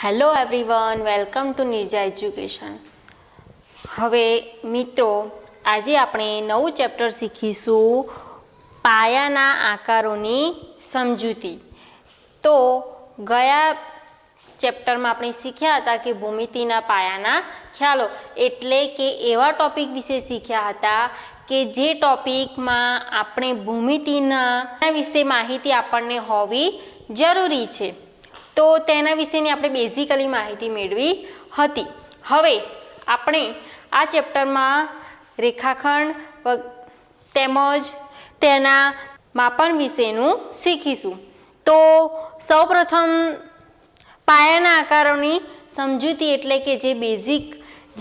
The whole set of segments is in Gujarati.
Hello everyone, welcome to Nirja education. હવે મિત્રો, આજે આપણે નવું ચેપ્ટર શીખીશું પાયાના આકારોની સમજૂતી. તો ગયા ચેપ્ટરમાં આપણે શીખ્યા હતા કે ભૂમિતિના પાયાના ખ્યાલો, એટલે કે એવા ટોપિક વિશે શીખ્યા હતા કે જે ટોપિકમાં આપણે ભૂમિતિના વિશે માહિતી આપણને હોવી જરૂરી છે. તો તેના વિશેની આપણે બેઝિકલી માહિતી મેળવી હતી. હવે આપણે આ ચેપ્ટરમાં રેખાખંડ તેમજ તેના માપન વિશેનું શીખીશું. તો સૌપ્રથમ પાયાના આકારોની સમજૂતી એટલે કે જે બેઝિક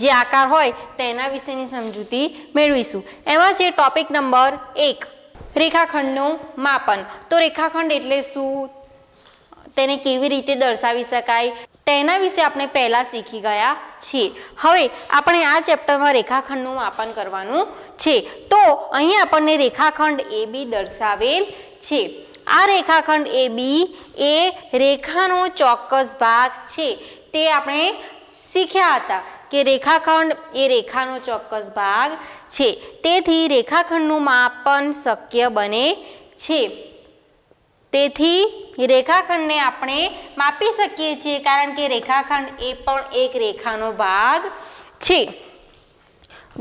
જે આકાર હોય તેના વિશેની સમજૂતી મેળવીશું. એમાં છે ટોપિક નંબર 1, રેખાખંડનું માપન. તો રેખાખંડ એટલે શું, તેને કેવી રીતે દર્શાવી શકાય, તેના વિશે આપણે પહેલાં શીખી ગયા છીએ. હવે આપણે આ ચેપ્ટરમાં રેખાખંડનું માપન કરવાનું છે. તો અહીં આપણને રેખાખંડ AB દર્શાવેલ છે. આ રેખાખંડ AB એ રેખાનો ચોક્કસ ભાગ છે. તે આપણે શીખ્યા હતા કે રેખાખંડ એ રેખાનો ચોક્કસ ભાગ છે. તેથી રેખાખંડનું માપન શક્ય બને છે. તેથી રેખાખંડને આપણે માપી શકીએ છીએ, કારણ કે રેખાખંડ એ પણ એક રેખાનો ભાગ છે.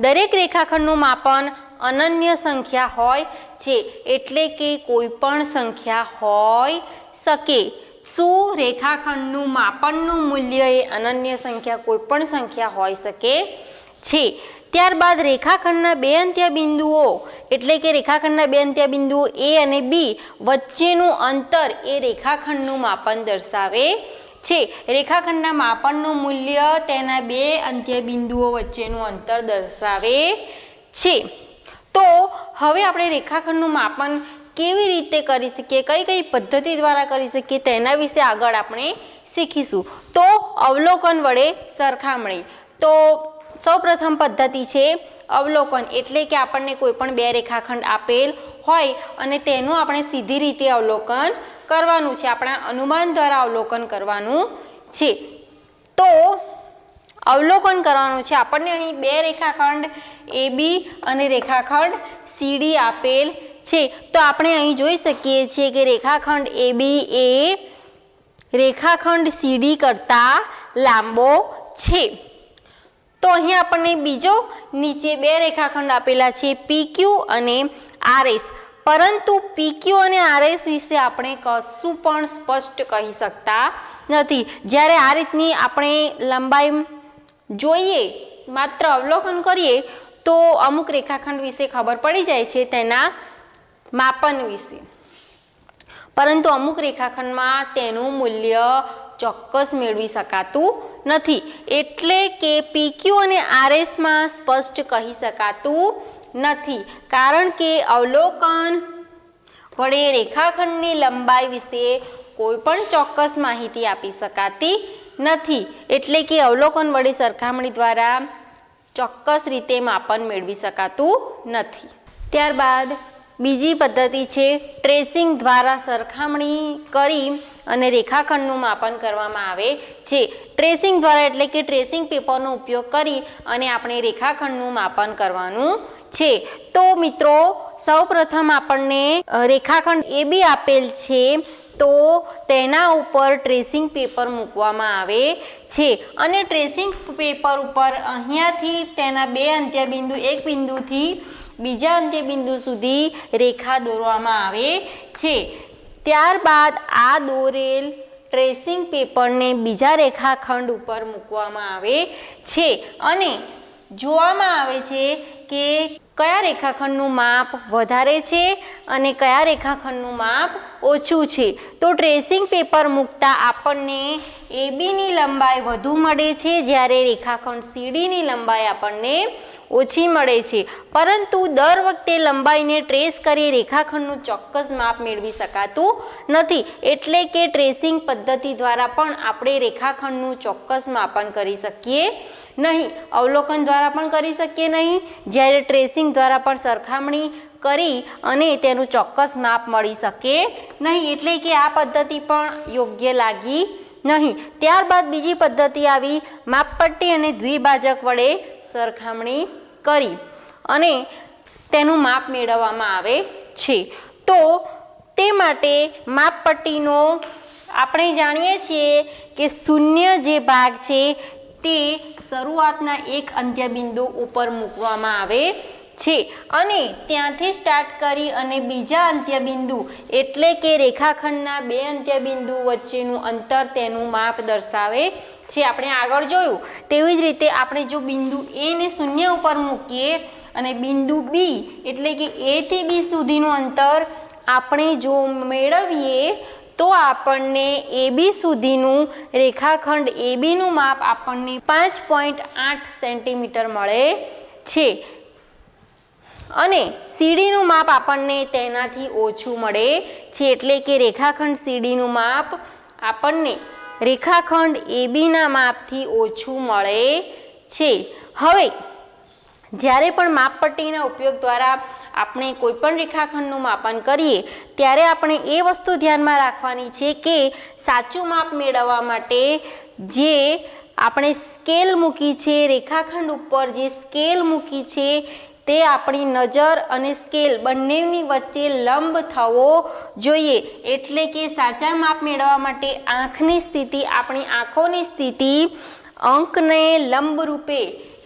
દરેક રેખાખંડનું માપન અનન્ય સંખ્યા હોય છે, એટલે કે કોઈ પણ સંખ્યા હોઈ શકે. શું રેખાખંડનું માપનનું મૂલ્ય એ અનન્ય સંખ્યા કોઈ પણ સંખ્યા હોઈ શકે છે. ત્યારબાદ રેખાખંડના બે અંત્ય બિંદુઓ એટલે કે રેખાખંડના બે અંત્ય બિંદુઓ A અને B વચ્ચેનું અંતર એ રેખાખંડનું માપન દર્શાવે છે. રેખાખંડના માપનનું મૂલ્ય તેના બે અંત્ય બિંદુઓ વચ્ચેનું અંતર દર્શાવે છે. તો હવે આપણે રેખાખંડનું માપન કેવી રીતે કરી શકીએ, કઈ કઈ પદ્ધતિ દ્વારા કરી શકીએ, તેના વિશે આગળ આપણે શીખીશું. તો અવલોકન વડે સરખામણી. તો સૌપ્રથમ પદ્ધતિ છે અવલોકન, એટલે કે આપણને કોઈ પણ બે રેખાખંડ આપેલ હોય અને તેનું આપણે સીધી રીતે અવલોકન કરવાનું છે, આપણા અનુમાન દ્વારા અવલોકન કરવાનું છે. તો અવલોકન કરવાનું છે. આપણને અહીં બે રેખાખંડ AB અને રેખાખંડ CD આપેલ છે. તો આપણે અહીં જોઈ શકીએ છીએ કે રેખાખંડ AB એ રેખાખંડ CD કરતાં લાંબો છે. તો અહીં આપણને બીજો નીચે બે રેખાખંડ આપેલા છે PQ અને RS, પરંતુ PQ અને RS વિશે આપણે કશું પણ સ્પષ્ટ કહી શકતા નથી. જ્યારે આ રીતની આપણે લંબાઈ જોઈએ, માત્ર અવલોકન કરીએ તો અમુક રેખાખંડ વિશે ખબર પડી જાય છે તેના માપન વિશે, પરંતુ અમુક રેખાખંડમાં તેનું મૂલ્ય ચોક્કસ મેળવી શકાતું નથી. એટલે કે PQ અને RSમાં સ્પષ્ટ કહી શકાતું નથી, કારણ કે અવલોકન વડે રેખાખંડની લંબાઈ વિશે કોઈ પણ ચોક્કસ માહિતી આપી શકાતી નથી. એટલે કે અવલોકન વડે સરખામણી દ્વારા ચોક્કસ રીતે માપન મેળવી શકાતું નથી. ત્યારબાદ બીજી પદ્ધતિ છે ટ્રેસિંગ દ્વારા સરખામણી કરી અને રેખાખંડનું માપન કરવામાં આવે છે. ટ્રેસિંગ દ્વારા એટલે કે ટ્રેસિંગ પેપરનો ઉપયોગ કરી અને આપણે રેખાખંડનું માપન કરવાનું છે. તો મિત્રો, સૌપ્રથમ આપણને રેખાખંડ AB આપેલ છે, તો તેના ઉપર ટ્રેસિંગ પેપર મૂકવામાં આવે છે અને ટ્રેસિંગ પેપર ઉપર અહીંયાથી તેના બે અંત્ય બિંદુ, એક બિંદુથી બીજા અંત્ય બિંદુ સુધી રેખા દોરવામાં આવે છે. ત્યારબાદ આ દોરેલ ટ્રેસિંગ પેપરને બીજા રેખાખંડ ઉપર મૂકવામાં આવે છે અને જોવામાં આવે છે કે કયા રેખાખંડનું માપ વધારે છે અને કયા રેખાખંડનું માપ ઓછું છે. તો ટ્રેસિંગ પેપર મૂકતા આપણને ABની લંબાઈ વધુ મળે છે, જ્યારે રેખાખંડ CDની લંબાઈ આપણને ઓછી મળે છે. પરંતુ દર વખતે લંબાઈને ટ્રેસ કરી રેખાખંડનું ચોક્કસ માપ મેળવી શકાતું નથી. એટલે કે ટ્રેસિંગ પદ્ધતિ દ્વારા પણ આપણે રેખાખંડનું ચોક્કસ માપન કરી શકીએ નહીં, અવલોકન દ્વારા પણ કરી શકીએ નહીં, જ્યારે ટ્રેસિંગ દ્વારા પણ સરખામણી કરી અને તેનું ચોક્કસ માપ મળી શકે નહીં. એટલે કે આ પદ્ધતિ પણ યોગ્ય લાગી નહીં. ત્યારબાદ બીજી પદ્ધતિ આવી માપપટ્ટી અને દ્વિભાજક વડે સરખામણી કરી અને તેનું માપ મેળવવામાં આવે છે. તો તે માટે માપપટ્ટીનો આપણે જાણીએ છીએ કે શૂન્ય જે ભાગ છે તે શરૂઆતના એક અંત્યબિંદુ ઉપર મૂકવામાં આવે છે અને ત્યાંથી સ્ટાર્ટ કરી અને બીજા અંત્યબિંદુ એટલે કે રેખાખંડના બે અંત્યબિંદુ વચ્ચેનું અંતર તેનું માપ દર્શાવે છે. આપણે આગળ જોયું તેવી જ રીતે આપણે જો બિંદુ એ ને શૂન્ય ઉપર મૂકીએ અને બિંદુ બી એટલે કે એ થી બી સુધીનું અંતર આપણે જો મેળવીએ તો આપણને એબી સુધીનું રેખાખંડ એબીનું માપ આપણને 5.8 સેન્ટીમીટર મળે છે અને સીડીનું માપ આપણને તેનાથી ઓછું મળે છે. એટલે કે રેખાખંડ સીડીનું માપ આપણને રેખાખંડ એબીના માપથી ઓછું મળે છે. હવે જ્યારે પણ માપપટ્ટીના ઉપયોગ દ્વારા આપણે કોઈપણ રેખાખંડનું માપન કરીએ ત્યારે આપણે એ વસ્તુ ધ્યાનમાં રાખવાની છે કે સાચું માપ મેળવવા માટે જે આપણે સ્કેલ મૂકી છે, રેખાખંડ ઉપર જે સ્કેલ મૂકી છે તે આપણી નજર અને સ્કેલ બંનેની વચ્ચે લંબ થવો જોઈએ. એટલે કે સાચા માપ મેળવવા માટે આંખની સ્થિતિ, આપણી આંખોની સ્થિતિ અંકને લંબ રૂપે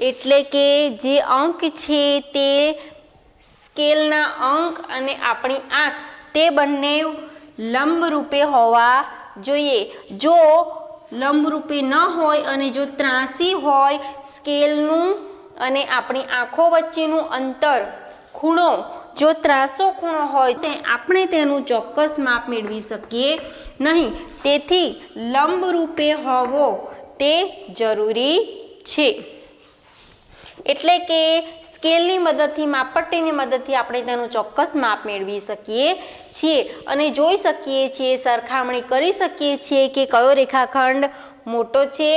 એટલે કે જે અંક છે તે સ્કેલના અંક અને આપણી આંખ તે બંને લંબરૂપે હોવા જોઈએ. જો લંબરૂપે ન હોય અને જો ત્રાંસી હોય સ્કેલનું અને આપણી આંખો વચ્ચેનું અંતર, ખૂણો જો ત્રાંસો ખૂણો હોય તે આપણે તેનું ચોક્કસ માપ મેળવી શકીએ નહીં. તેથી લંબરૂપે હોવો તે જરૂરી છે. એટલે કે સ્કેલની મદદથી, માપપટ્ટીની મદદથી આપણે તેનું ચોક્કસ માપ મેળવી શકીએ છીએ અને જોઈ શકીએ છીએ, સરખામણી કરી શકીએ છીએ કે કયો રેખાખંડ મોટો છે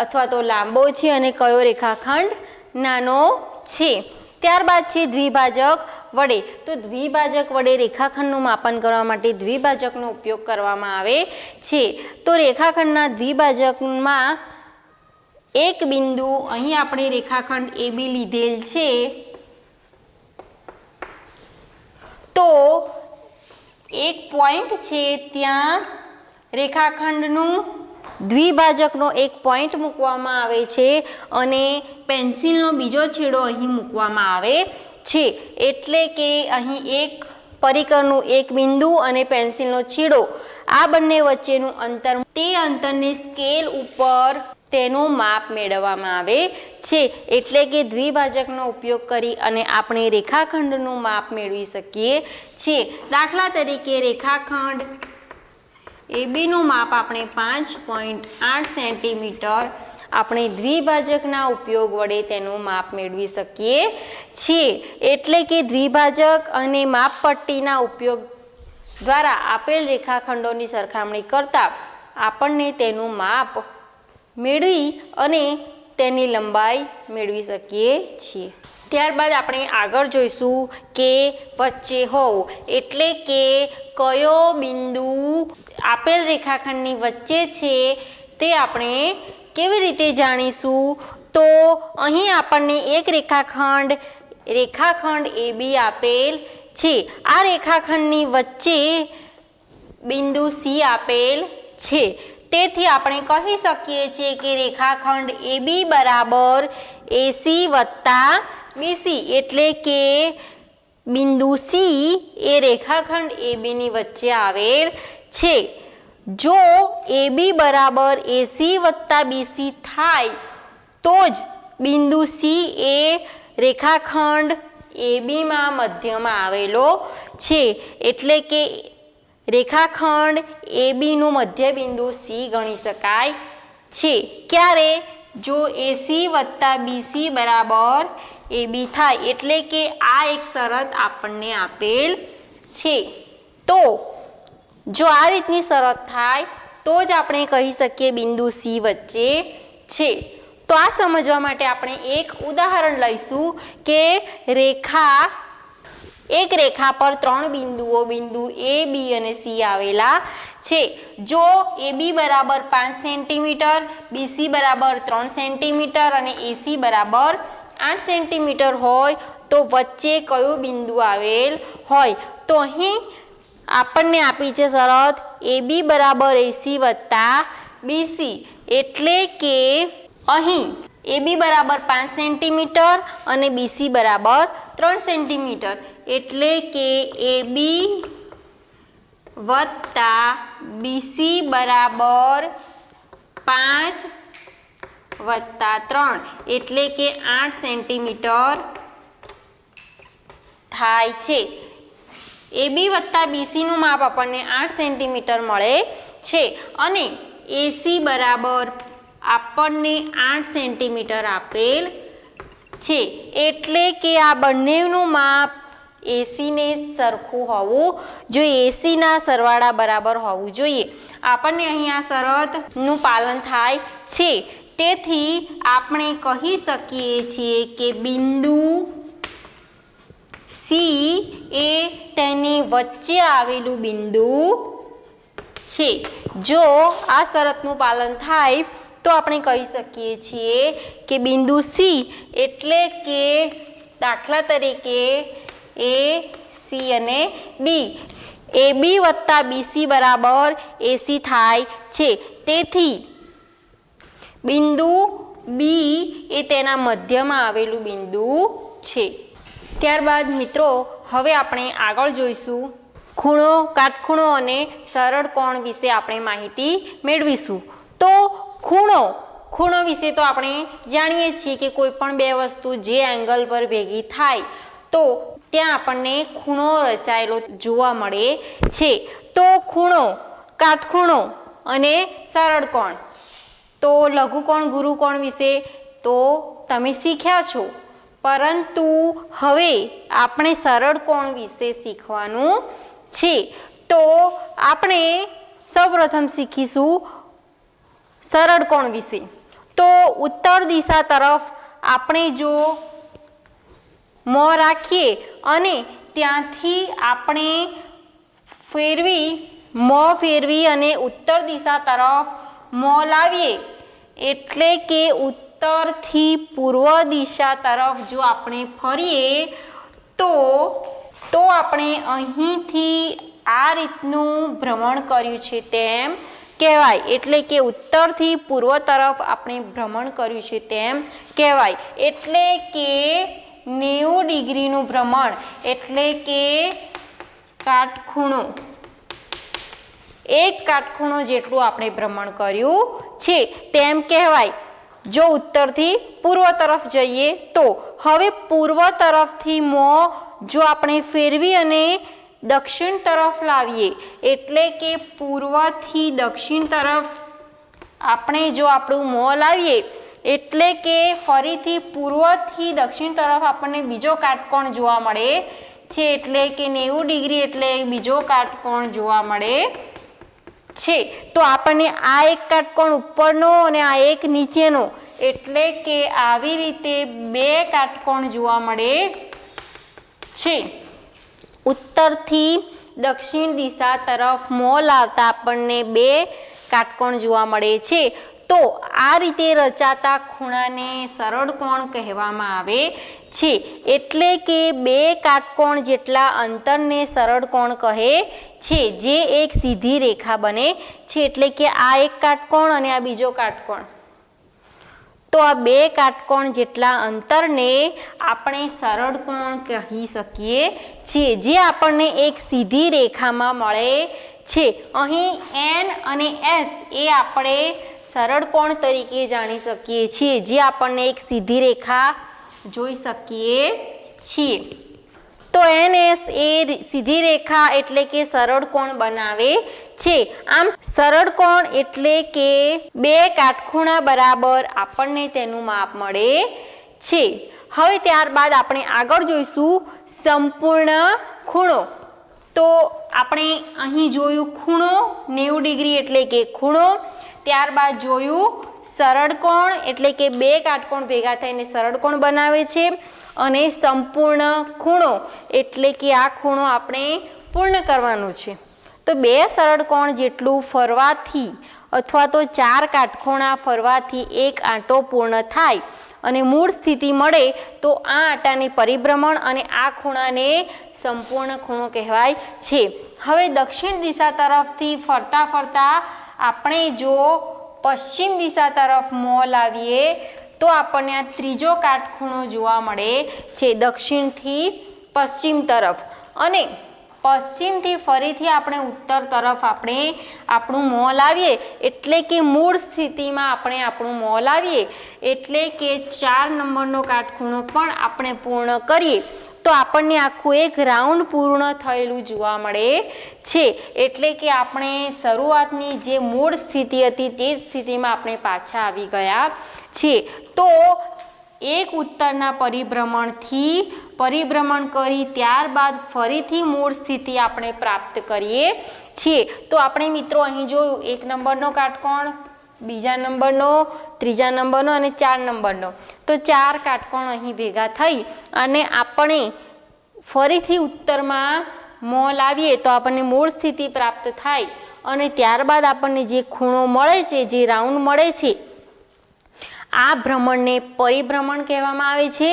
અથવા તો લાંબો છે અને કયો રેખાખંડ નાનો છે. ત્યારબાદ છે દ્વિભાજક વડે. તો દ્વિભાજક વડે રેખાખંડનું માપન કરવા માટે દ્વિભાજકનો ઉપયોગ કરવામાં આવે છે. તો રેખાખંડના દ્વિભાજકમાં એક બિંદુ, અહીં આપણે રેખાખંડ AB લીધેલ છે તો એક પોઈન્ટ છે ત્યાં રેખાખંડનું દ્વિભાજકનો એક પોઈન્ટ મૂકવામાં આવે છે અને પેન્સિલનો બીજો છેડો અહીં મૂકવામાં આવે છે. એટલે કે અહીં એક પરિકરનું એક બિંદુ અને પેન્સિલનો છેડો, આ બંને વચ્ચેનું અંતર, તે અંતરને સ્કેલ ઉપર તેનું માપ મેળવવામાં આવે છે. એટલે કે દ્વિભાજકનો ઉપયોગ કરી અને આપણે રેખાખંડનું માપ મેળવી શકીએ છીએ. દાખલા તરીકે રેખાખંડ એબીનું માપ આપણે 5.8 સેન્ટીમીટર આપણે દ્વિભાજકના ઉપયોગ વડે તેનું માપ મેળવી શકીએ છીએ. એટલે કે દ્વિભાજક અને માપપટ્ટીના ઉપયોગ દ્વારા આપેલ રેખાખંડોની સરખામણી કરતા આપણને તેનું માપ મેળવી અને તેની લંબાઈ મેળવી શકીએ છીએ. ત્યારબાદ આપણે આગળ જોઈશું કે વચ્ચે હોવું એટલે કે કયો બિંદુ આપેલ રેખાખંડની વચ્ચે છે તે આપણે કેવી રીતે જાણીશું. તો અહીં આપણને એક રેખાખંડ AB આપેલ છે. આ રેખાખંડની વચ્ચે બિંદુ C આપેલ છે. તેથી આપણે કહી શકીએ છીએ કે રેખાખંડ AB બરાબર AC વત્તા BC એટલે કે બિંદુ C એ રેખાખંડ ABની વચ્ચે આવેલ છે. જો AB બરાબર AC વત્તા BC થાય તો જ બિંદુ C એ રેખાખંડ ABમાં મધ્યમાં આવેલો છે. એટલે કે રેખાખંડ ABનું મધ્યબિંદુ C ગણી શકાય છે. ક્યારે? જો AC વત્તા BC બરાબર AB થાય. એટલે કે આ એક શરત આપણને આપેલ છે. તો જો આ રીતની શરત થાય તો જ આપણે કહી શકીએ બિંદુ C વચ્ચે છે. તો આ સમજવા માટે આપણે એક ઉદાહરણ લઈશું કે એક રેખા પર ત્રણ બિંદુઓ, બિંદુ A, B અને C આવેલા છે. જો AB બરાબર 5 સેન્ટીમીટર, BC બરાબર 3 સેન્ટીમીટર અને AC બરાબર 8 સેન્ટીમીટર હોય તો વચ્ચે કયું બિંદુ આવેલ હોય? તો અહીં આપણને આપી છે શરત AB બરાબર AC વત્તા BC, એટલે કે અહીં AB બરાબર 5 સેન્ટીમીટર અને BC બરાબર 3 સેન્ટીમીટર, એટલે કે AB વત્તા BC બરાબર 5 વત્તા 3, એટલે કે 8 સેન્ટીમીટર થાય છે. AB વત્તા BCનું માપ આપણને 8 સેન્ટીમીટર મળે છે અને AC બરાબર આપણને 8 સેન્ટીમીટર આપેલ છે, એટલે કે આ બંનેનું માપ ACને સરખું હોવું જોઈએ, ACના સરવાળા બરાબર હોવું જોઈએ. આપણને અહીં આ શરતનું પાલન થાય છે, તેથી આપણે કહી શકીએ છીએ કે બિંદુ C એ તેની વચ્ચે આવેલું બિંદુ છે. જો આ શરતનું પાલન થાય તો આપણે કહી શકીએ છીએ કે બિંદુ C એટલે કે દાખલા તરીકે A, C અને D, AB વત્તા BC બરાબર AC થાય છે, તેથી બિંદુ B એ તેના મધ્યમાં આવેલું બિંદુ છે. ત્યારબાદ મિત્રો હવે આપણે આગળ જોઈશું ખૂણો, કાટખૂણો અને સરળ કોણ વિશે આપણે માહિતી મેળવીશું. તો ખૂણો વિશે તો આપણે જાણીએ છીએ કે કોઈ પણ બે વસ્તુ જે એંગલ પર ભેગી થાય તો ત્યાં આપણને ખૂણો રચાયેલો જોવા મળે છે. તો ખૂણો, કાટખૂણો અને સરળ કોણ, તો લઘુકોણ, ગુરુકોણ વિશે તો તમે શીખ્યા છો, પરંતુ હવે આપણે સરળ કોણ વિશે શીખવાનું છે. તો આપણે સૌપ્રથમ શીખીશું સરળ કોણ વિશે. તો ઉત્તર દિશા તરફ આપણે જો મોં રાખીએ અને ત્યાંથી આપણે મોં ફેરવી અને ઉત્તર દિશા તરફ મોં લાવીએ, એટલે કે ઉત્તરથી પૂર્વ દિશા તરફ જો આપણે ફરીએ તો આપણે અહીંથી આ રીતનું ભ્રમણ કર્યું છે તેમ કહેવાય, એટલે કે ઉત્તરથી પૂર્વ તરફ આપણે ભ્રમણ કર્યું છે તેમ કહેવાય. એટલે કે 90 ડિગ્રીનું ભ્રમણ, એટલે કે કાટખૂણો, એક કાટખૂણો જેટલું આપણે ભ્રમણ કર્યું છે તેમ કહેવાય. જો ઉત્તરથી પૂર્વ તરફ જઈએ તો હવે પૂર્વ તરફથી મોં જો આપણે ફેરવી અને દક્ષિણ તરફ લાવીએ, એટલે કે પૂર્વથી દક્ષિણ તરફ આપણે જો આપણું મોં લાવીએ, એટલે કે ફરીથી પૂર્વથી દક્ષિણ તરફ આપણને બીજો કાટકોણ જોવા મળે છે, એટલે કે 90 ડિગ્રી એટલે બીજો કાટકોણ જોવા મળે છે. તો આપણને આ એક કાટકોણ ઉપરનો અને આ એક નીચેનો, એટલે કે આવી રીતે બે કાટકોણ જોવા મળે છે. ઉત્તરથી દક્ષિણ દિશા તરફ મોં લાવતા આપણને બે કાટકોણ જોવા મળે છે. તો આ રીતે રચાતા ખૂણાને સરળ કોણ કહેવામાં આવે છે, એટલે કે બે કાટકોણ જેટલા અંતરને સરળ કોણ કહે છે, જે એક સીધી રેખા બને છે, એટલે કે આ એક કાટકોણ અને આ બીજો કાટકોણ. તો આ બે કાટકોણ જેટલા અંતરને આપણે સરળ કોણ કહી શકીએ છીએ, જે આપણને એક સીધી રેખામાં મળે છે. અહીં N અને S એ આપણે સરળ કોણ તરીકે જાણી શકીએ છીએ, જે આપણને એક સીધી રેખા જોઈ શકીએ છીએ. તો NS એ સીધી રેખા એટલે કે સરળ કોણ બનાવે છે. આમ સરળ કોણ એટલે કે બે કાટખૂણા બરાબર આપણને તેનું માપ મળે છે. હવે ત્યારબાદ આપણે આગળ જોઈશું સંપૂર્ણ ખૂણો. તો આપણે અહીં જોયું ખૂણો 90 ડિગ્રી એટલે કે ખૂણો, ત્યારબાદ જોયું સરળ કોણ એટલે કે બે કાટકોણ ભેગા થઈને સરળ કોણ બનાવે છે, અને સંપૂર્ણ ખૂણો એટલે કે આ ખૂણો આપણે પૂર્ણ કરવાનો છે. તો બે સરળ કોણ જેટલું ફરવાથી અથવા તો ચાર કાટખૂણા ફરવાથી એક આંટો પૂર્ણ થાય અને મૂળ સ્થિતિ મળે તો આ આંટાને પરિભ્રમણ અને આ ખૂણાને સંપૂર્ણ ખૂણો કહેવાય છે. હવે દક્ષિણ દિશા તરફથી ફરતા ફરતા આપણે જો પશ્ચિમ દિશા તરફ મોં લાવીએ તો આપણને આ ત્રીજો કાટખૂણો જોવા મળે છે દક્ષિણથી પશ્ચિમ તરફ, અને પશ્ચિમથી ફરીથી આપણે ઉત્તર તરફ આપણે આપણું મોં લાવીએ એટલે કે મૂળ સ્થિતિમાં આપણે આપણું મોં લાવીએ એટલે કે 4 નંબરનો કાટખૂણો પણ આપણે પૂર્ણ કરીએ તો આપણને આખું એક રાઉન્ડ પૂર્ણ થયેલું જોવા મળે છે. એટલે કે આપણે શરૂઆતની જે મૂળ સ્થિતિ હતી તે સ્થિતિમાં આપણે પાછા આવી ગયા છીએ. તો એક ઉત્તરના પરિભ્રમણથી પરિભ્રમણ કરી ત્યારબાદ ફરીથી મૂળ સ્થિતિ આપણે પ્રાપ્ત કરીએ છીએ. તો આપણે મિત્રો અહીં જોયું 1 નંબરનો કાટકોણ, બીજા નંબરનો, ત્રીજા નંબરનો અને 4 નંબરનો, તો 4 કાટકોણ અહીં ભેગા થઈ અને આપણે ફરીથી ઉત્તરમાં મોં લાવીએ તો આપણને મૂળ સ્થિતિ પ્રાપ્ત થાય અને ત્યારબાદ આપણને જે ખૂણો મળે છે, જે રાઉન્ડ મળે છે, આ ભ્રમણને પરિભ્રમણ કહેવામાં આવે છે.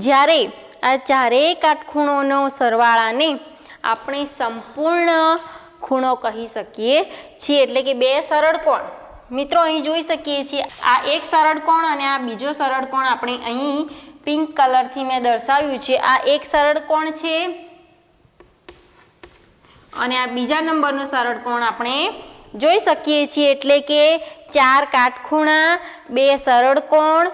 જ્યારે આ ચારેય કાટખૂણોનો સરવાળાને આપણે સંપૂર્ણ ખૂણો કહી શકીએ છીએ. એટલે કે બે સરળ કોણ મિત્રો અહીં જોઈ શકીએ છીએ, આ એક સરળ કોણ અને આ બીજો સરળ કોણ આપણે અહીં પિંક કલરથી મેં દર્શાવ્યું છે. આ એક સરળ કોણ છે અને આ બીજા નંબરનો સરળ કોણ આપણે જોઈ શકીએ છીએ. એટલે કે 4 કાટખૂણા, 2 સરળ કોણ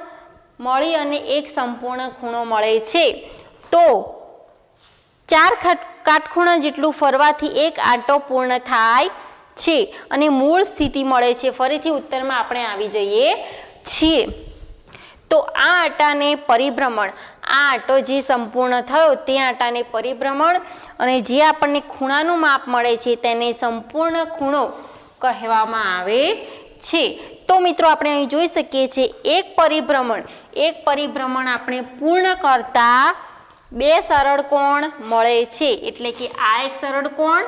મળી અને એક સંપૂર્ણ ખૂણો મળે છે. તો 4 કાટખૂણા જેટલું ફરવાથી એક આંટો પૂર્ણ થાય છે અને મૂળ સ્થિતિ મળે છે. ફરીથી ઉત્તરમાં આપણે આવી જઈએ છીએ. તો આ આંટાને પરિભ્રમણ, આ આંટો જે સંપૂર્ણ થયો તે આંટાને પરિભ્રમણ અને જે આપણને ખૂણાનું માપ મળે છે તેને સંપૂર્ણ ખૂણો કહેવામાં આવે છે. તો મિત્રો આપણે અહીં જોઈ શકીએ છીએ એક પરિભ્રમણ આપણે પૂર્ણ કરતા 2 સરળ કોણ મળે છે. એટલે કે આ એક સરળ કોણ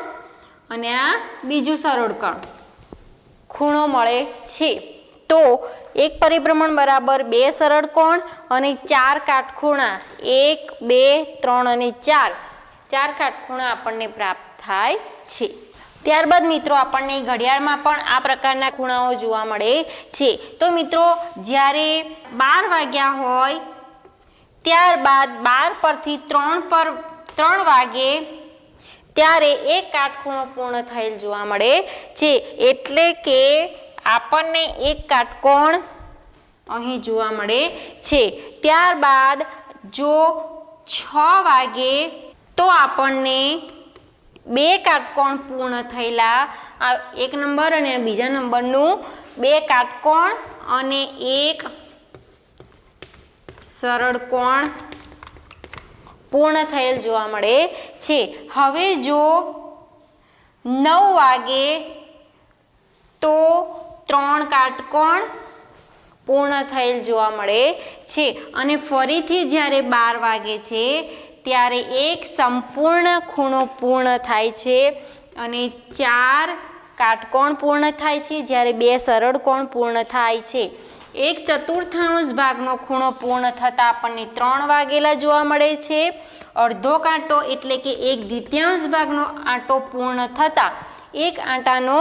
અને આ બીજું સરળ કોણ ખૂણો મળે છે. તો એક પરિભ્રમણ બરાબર 2 સરળ કોણ અને 4 કાટખૂણા, 1, 2, 3 અને 4 કાટખૂણા આપણને પ્રાપ્ત થાય છે. ત્યારબાદ મિત્રો આપણને ઘડિયાળમાં પણ આ પ્રકારના ખૂણાઓ જોવા મળે છે. તો મિત્રો જ્યારે 12 વાગ્યા હોય ત્યારબાદ 12 પરથી 3 વાગે ત્યારે એક કાટખૂણો પૂર્ણ થયેલ જોવા મળે છે. એટલે કે આપણને એક કાટકોણ અહીં જોવા મળે છે. ત્યારબાદ જો 6 વાગે તો આપણને 2 કાટકોણ પૂર્ણ થયેલા, આ 1 નંબર અને બીજા નંબરનું 2 કાટકોણ અને એક સરળ કોણ પૂર્ણ થયેલ જોવા મળે છે. હવે જો 9 વાગે તો 3 કાટકોણ પૂર્ણ થયેલ જોવા મળે છે અને ફરીથી જ્યારે 12 વાગે છે ત્યારે એક સંપૂર્ણ ખૂણો પૂર્ણ થાય છે અને 4 કાટકોણ પૂર્ણ થાય છે, જ્યારે 2 સરળ કોણ પૂર્ણ થાય છે. 1/4 ભાગનો ખૂણો પૂર્ણ થતાં આપણને 3 વાગેલા જોવા મળે છે. અડધો કાંટો એટલે કે 1/2 ભાગનો આંટો પૂર્ણ થતાં, એક આંટાનો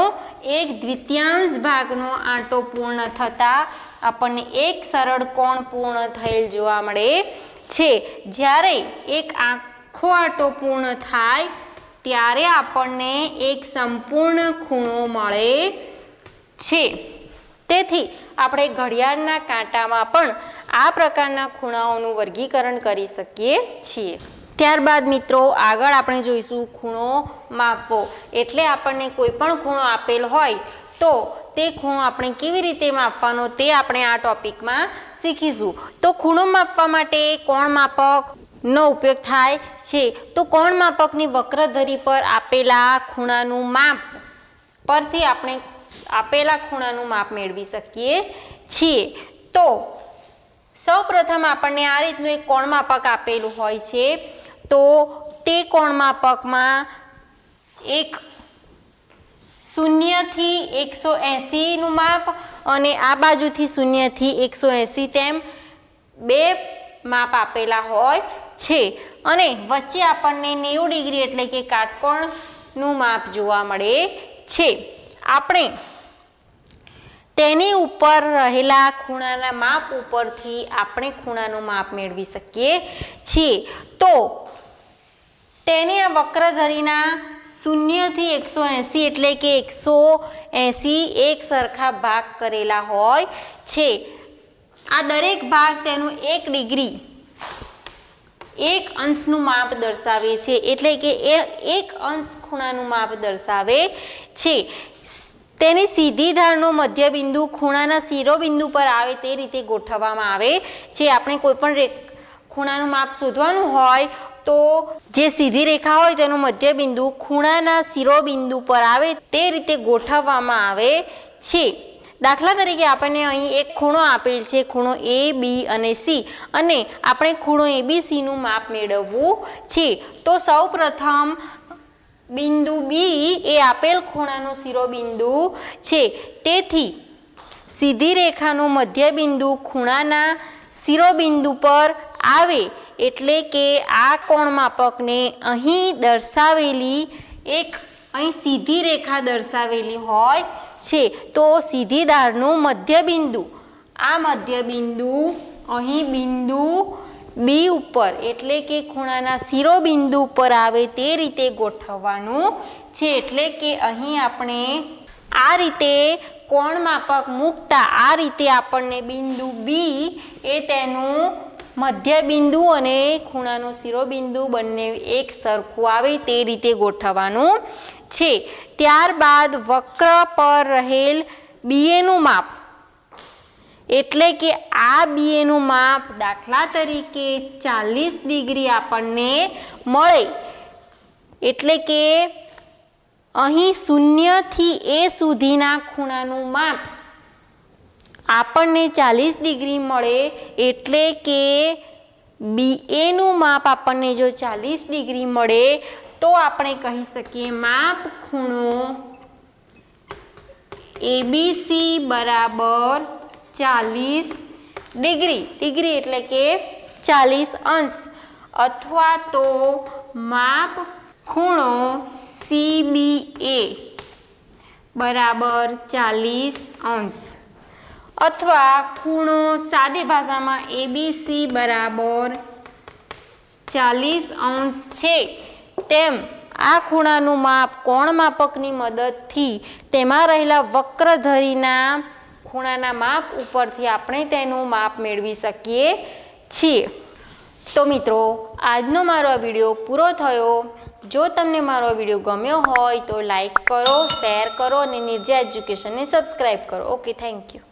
1/2 ભાગનો આંટો પૂર્ણ થતાં આપણને એક સરળ કોણ પૂર્ણ થયેલ જોવા મળે છે. જ્યારે એક આખો આંટો પૂર્ણ થાય ત્યારે આપણને એક સંપૂર્ણ ખૂણો મળે છે. તેથી આપણે ઘડિયાળના કાંટામાં પણ આ પ્રકારના ખૂણાઓનું વર્ગીકરણ કરી શકીએ છીએ. ત્યારબાદ મિત્રો આગળ આપણે જોઈશું ખૂણો માપવો. એટલે આપણને કોઈ પણ ખૂણો આપેલ હોય તો તે ખૂણો આપણે કેવી રીતે માપવાનો તે આપણે આ ટોપિકમાં શીખીશું. તો ખૂણો માપવા માટે કોણ માપકનો ઉપયોગ થાય છે. તો કોણ માપકની વક્રધરી પર આપેલા ખૂણાનું માપ પરથી આપણે આપેલા ખૂણાનું માપ મેળવી શકીએ છીએ. તો સૌપ્રથમ આપણને આ રીતનું એક કોણ માપક આપેલું હોય છે. તો તે કોણ માપકમાં એક 0 થી 180 નું માપ અને આ બાજુથી 0 થી 180 તેમ બે માપ આપેલા હોય છે અને વચ્ચે આપણને 90 ડિગ્રી એટલે કે કાટકોણનું માપ જોવા મળે છે. આપણે તેની ઉપર રહેલા ખૂણાના માપ ઉપરથી આપણે ખૂણાનું માપ મેળવી શકીએ છીએ. તો તેને આ વક્રધરીના 0 થી 180 એટલે કે 180 એક સરખા ભાગ કરેલા હોય છે. આ દરેક ભાગ તેનું 1 ડિગ્રી 1 અંશનું માપ દર્શાવે છે એટલે કે 1 અંશ ખૂણાનું માપ દર્શાવે છે. તેની સીધી ધારનો મધ્યબિંદુ ખૂણાના શિરોબિંદુ પર આવે તે રીતે ગોઠવવામાં આવે છે. આપણે કોઈ પણ ખૂણાનું માપ શોધવાનું હોય તો જે સીધી રેખા હોય તેનું મધ્યબિંદુ ખૂણાના શિરોબિંદુ પર આવે તે રીતે ગોઠવવામાં આવે છે. દાખલા તરીકે આપણને અહીં એક ખૂણો આપેલ છે, ખૂણો એ બી અને સી, અને આપણે ખૂણો એબીસીનું માપ મેળવવું છે. તો સૌ પ્રથમ બિંદુ બી એ આપેલ ખૂણાનું શિરોબિંદુ છે. તેથી સીધી રેખાનું મધ્યબિંદુ ખૂણાના શિરોબિંદુ પર આવે એટલે કે આ કોણ માપકને અહીં દર્શાવેલી અહીં સીધી રેખા દર્શાવેલી હોય છે. તો સીધી ધારનું મધ્યબિંદુ આ મધ્યબિંદુ અહીં બિંદુ બી ઉપર એટલે કે ખૂણાના શિરોબિંદુ પર આવે તે રીતે ગોઠવવાનું છે. એટલે કે અહીં આપણે આ રીતે કોણ માપક મૂકતા આ રીતે આપણને બિંદુ બી એ તેનું મધ્યબિંદુ અને ખૂણાનું શિરોબિંદુ બંને એક સરખું આવે તે રીતે ગોઠવવાનું છે. ત્યારબાદ વક્ર પર રહેલ બીએનું માપ એટલે કે આ બીએનું માપ દાખલા તરીકે 40 ડિગ્રી આપણને મળે એટલે કે અહીં 0 થી એ સુધીના ખૂણાનું માપ આપણને 40 ડિગ્રી મળે એટલે કે બીએનું માપ આપણને જો 40 ડિગ્રી મળે તો આપણે કહી શકીએ માપ ખૂણો એબીસી બરાબર 40 ડિગ્રી. ડિગ્રી એટલે કે 40 અંશ, અથવા તો માપ ખૂણો સીબીએ બરાબર 40 અંશ, અથવા ખૂણો સાદી ભાષામાં એબીસી બરાબર 40 અંશ છે. તેમ આ ખૂણાનું માપ કોણ માપકની મદદથી તેમાં રહેલા વક્રધરીના ખૂણાના માપ ઉપરથી આપણે તેનું માપ મેળવી શકીએ છીએ. તો મિત્રો, આજનો મારો આ વિડીયો પૂરો થયો. જો તમને મારો વિડીયો ગમ્યો હોય તો લાઈક કરો, શેર કરો અને નિર્જા એજ્યુકેશનને સબસ્ક્રાઈબ કરો. Okay, thank you.